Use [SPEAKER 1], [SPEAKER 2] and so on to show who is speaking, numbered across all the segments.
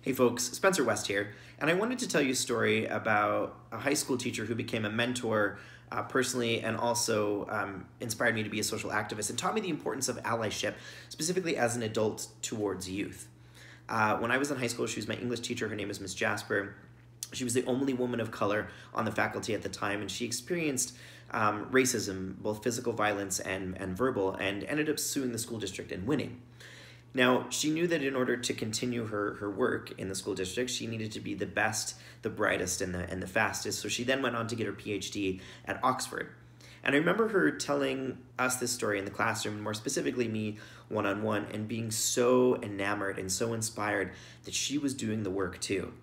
[SPEAKER 1] Hey folks, Spencer West here, and I wanted to tell you a story about a high school teacher who became a mentor personally and also inspired me to be a social activist and taught me the importance of allyship, specifically as an adult towards youth. When I was in high school, she was my English teacher. Her name is Miss Jasper. She was the only woman of color on the faculty at the time, and she experienced racism, both physical violence and verbal, and ended up suing the school district and winning. Now, she knew that in order to continue her work in the school district, she needed to be the best, the brightest, and the fastest. So she then went on to get her PhD at Oxford. And I remember her telling us this story in the classroom, more specifically me one-on-one, and being so enamored and so inspired that she was doing the work too.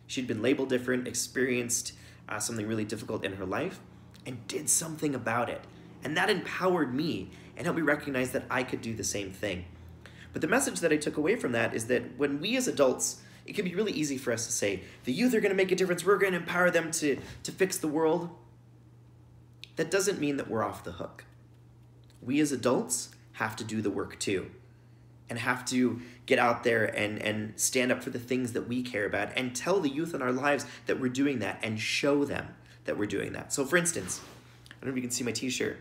[SPEAKER 1] She'd been labeled different, experienced something really difficult in her life, and did something about it. And that empowered me and helped me recognize that I could do the same thing. But the message that I took away from that is that when we as adults, it can be really easy for us to say, the youth are going to make a difference, we're going to empower them to fix the world. That doesn't mean that we're off the hook. We as adults have to do the work too, and have to get out there and stand up for the things that we care about and tell the youth in our lives that we're doing that and show them that we're doing that. So for instance, I don't know if you can see my t-shirt.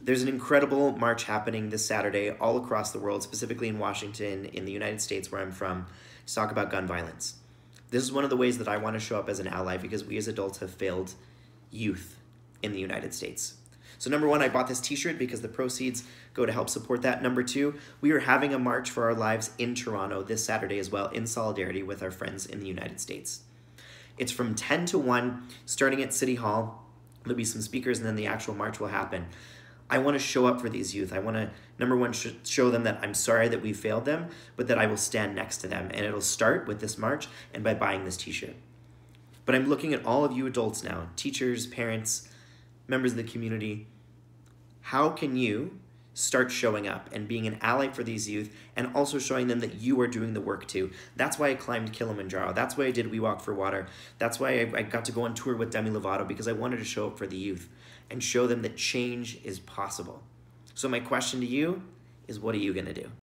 [SPEAKER 1] There's an incredible march happening this Saturday all across the world, specifically in Washington, in the United States, where I'm from, to talk about gun violence. This is one of the ways that I want to show up as an ally because we as adults have failed youth in the United States. So number one, I bought this t-shirt because the proceeds go to help support that. Number two, we are having a March for Our Lives in Toronto this Saturday as well, in solidarity with our friends in the United States. It's from 10 to 1, starting at City Hall. There'll be some speakers and then the actual march will happen. I want to show up for these youth. I want to, number one, show them that I'm sorry that we failed them, but that I will stand next to them. And it'll start with this march and by buying this t-shirt. But I'm looking at all of you adults now, teachers, parents, members of the community. How can you start showing up and being an ally for these youth and also showing them that you are doing the work too? That's why I climbed Kilimanjaro. That's why I did We Walk for Water. That's why I got to go on tour with Demi Lovato, because I wanted to show up for the youth and show them that change is possible. So my question to you is, what are you going to do?